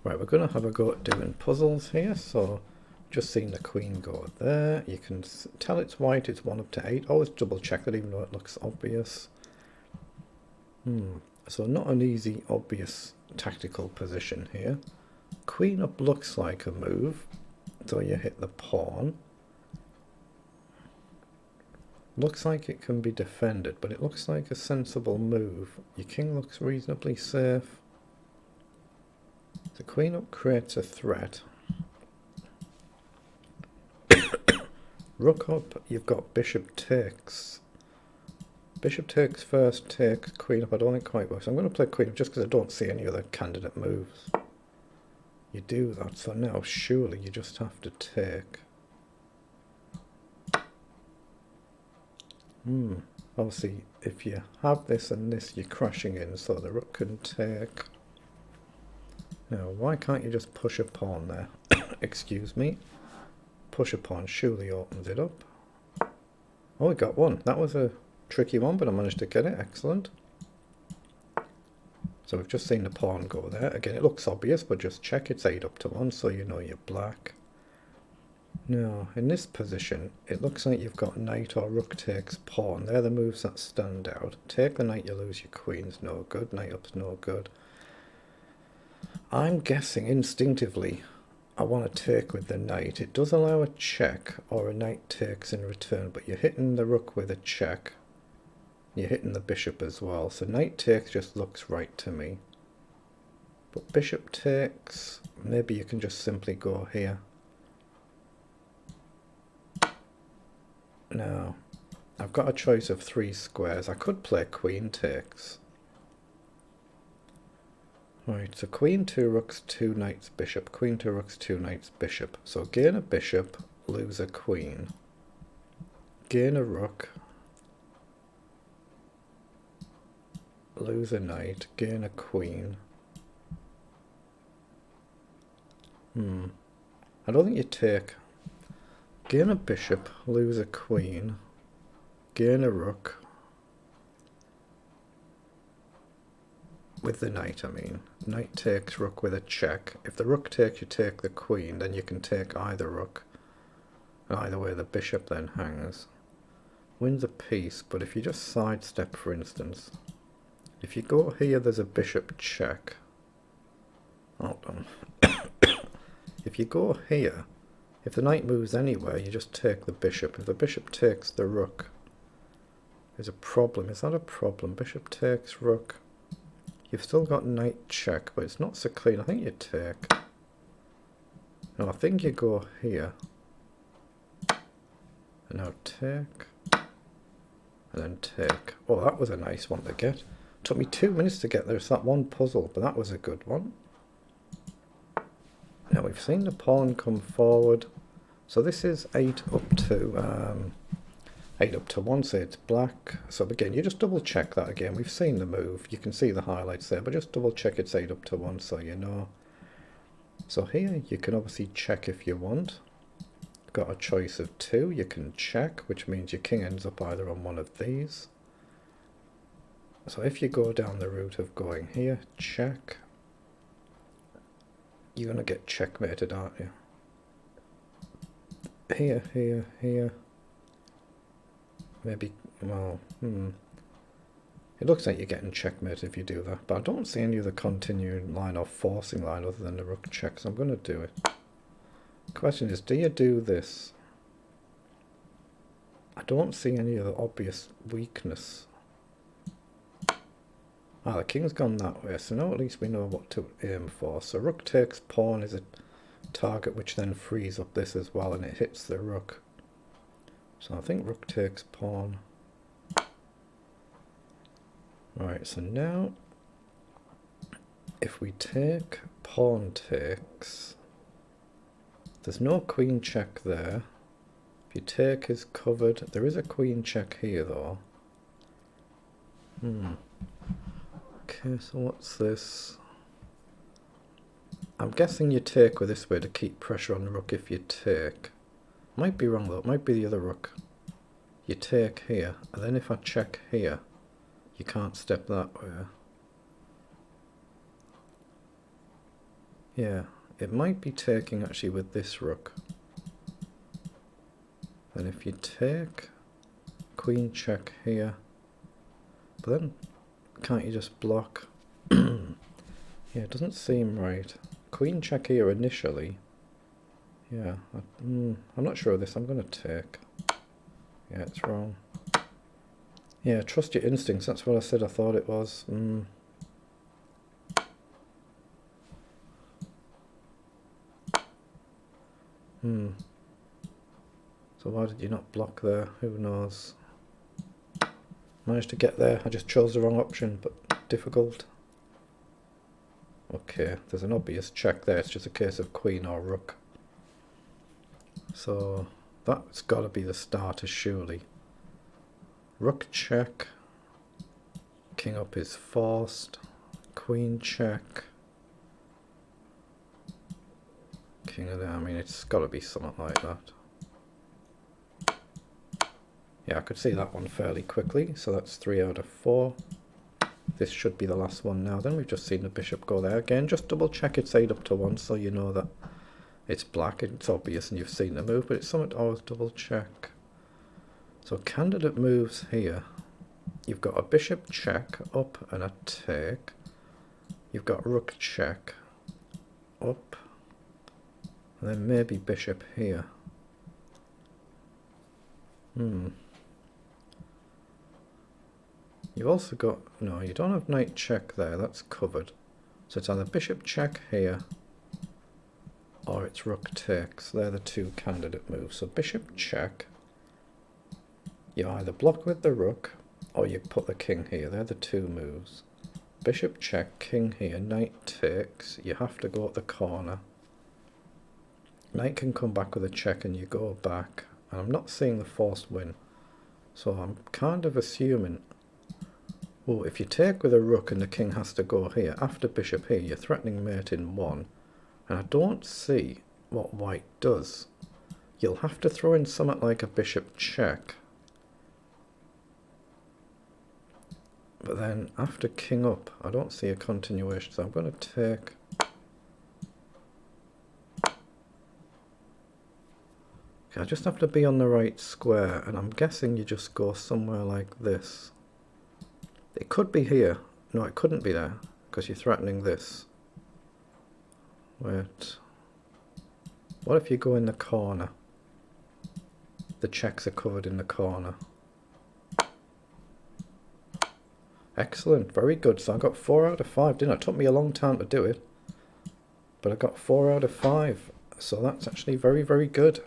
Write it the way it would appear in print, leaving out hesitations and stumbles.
Right, we're going to have a go at doing puzzles here. So just seen the queen go there. You can tell it's white, it's 1 up to 8. Always double check that even though it looks obvious. So not an easy, obvious tactical position here. Queen up looks like a move, so you hit the pawn. Looks like it can be defended, but it looks like a sensible move. Your king looks reasonably safe. The queen up creates a threat. Rook up, you've got bishop takes. Bishop takes first, take, queen up. I don't think quite works. I'm going to play queen up just because I don't see any other candidate moves. You do that, so now surely you just have to take. Obviously, if you have this and this, you're crashing in, so the rook can take. Now, why can't you just push a pawn there? Excuse me. Push a pawn surely opens it up. Oh, we got one. That was a tricky one, but I managed to get it. Excellent. So we've just seen the pawn go there. Again, it looks obvious, but just check. It's 8 up to 1, so you know you're black. Now, in this position, it looks like you've got knight or rook takes pawn. They're the moves that stand out. Take the knight, you lose your queen's no good. Knight up's no good. I'm guessing instinctively I want to take with the knight. It does allow a check or a knight takes in return, but you're hitting the rook with a check. You're hitting the bishop as well, so knight takes just looks right to me. But bishop takes, maybe you can just simply go here. Now, I've got a choice of 3 squares. I could play queen takes. Right, so queen, 2 rooks, 2 knights, bishop. Queen, 2 rooks, 2 knights, bishop. So gain a bishop, lose a queen. Gain a rook. Lose a knight, gain a queen. I don't think you take. Gain a bishop, lose a queen. Gain a rook. With the knight, I mean. Knight takes rook with a check. If the rook takes, you take the queen, then you can take either rook. And either way, the bishop then hangs. Wins a piece, but if you just sidestep, for instance, if you go here, there's a bishop check. Hold on. If you go here, if the knight moves anywhere, you just take the bishop. If the bishop takes the rook, there's a problem. Is that a problem? Bishop takes rook. You've still got knight check, but it's not so clean. I think you take. No, I think you go here. And now take. And then take. Oh, that was a nice one to get. Took me 2 minutes to get there. It's that one puzzle, but that was a good one. Now we've seen the pawn come forward. So this is 8 up to 8 up to 1, so it's black. So again, you just double check that again. We've seen the move. You can see the highlights there, but just double check it's 8 up to 1 so you know. So here you can obviously check if you want. Got a choice of 2. You can check, which means your king ends up either on one of these. So if you go down the route of going here, check, you're going to get checkmated, aren't you? Here, here, here. Maybe, well, It looks like you're getting checkmate if you do that, but I don't see any other continuing line or forcing line other than the rook check, so I'm going to do it. The question is, do you do this? I don't see any other obvious weakness. Ah, the king's gone that way, so now at least we know what to aim for. So rook takes pawn is a target which then frees up this as well, and it hits the rook. So I think rook takes pawn. Right, so now if we take pawn takes, there's no queen check there. If you take is covered. There is a queen check here though. Okay, so what's this? I'm guessing you take with this way to keep pressure on the rook if you take. Might be wrong though, it might be the other rook. You take here, and then if I check here, you can't step that way. Yeah, it might be taking actually with this rook. And if you take queen check here, but then can't you just block? Yeah, it doesn't seem right. Queen check here initially. Yeah, I'm not sure of this. I'm going to take. Yeah, it's wrong. Yeah, trust your instincts. That's what I said I thought it was. So why did you not block there? Who knows? Managed to get there. I just chose the wrong option, but difficult. Okay, there's an obvious check there. It's just a case of queen or rook. So that's got to be the starter, surely. Rook check. King up is forced. Queen check. King of the... I mean, it's got to be something like that. Yeah, I could see that one fairly quickly. So that's 3 out of 4. This should be the last one now. Then we've just seen the bishop go there. Again, just double check it's 8 up to 1 so you know that it's black. It's obvious and you've seen the move, but it's something to always double check. So candidate moves here. You've got a bishop check up and a take. You've got rook check up. And then maybe bishop here. You've also got... No, you don't have knight check there. That's covered. So it's either bishop check here or it's rook takes. They're the two candidate moves. So bishop check. You either block with the rook or you put the king here. They're the two moves. Bishop check, king here, knight takes. You have to go at the corner. Knight can come back with a check and you go back. And I'm not seeing the forced win. So I'm kind of assuming... Oh, if you take with a rook and the king has to go here, after bishop here, you're threatening mate in 1. And I don't see what white does. You'll have to throw in something like a bishop check. But then after king up, I don't see a continuation, so I'm going to take... Okay, I just have to be on the right square, and I'm guessing you just go somewhere like this. It could be here. No, it couldn't be there, because you're threatening this. Wait. What if you go in the corner? The checks are covered in the corner. Excellent, very good. So I got 4 out of 5, didn't it? It took me a long time to do it. But I got 4 out of 5. So that's actually very, very good.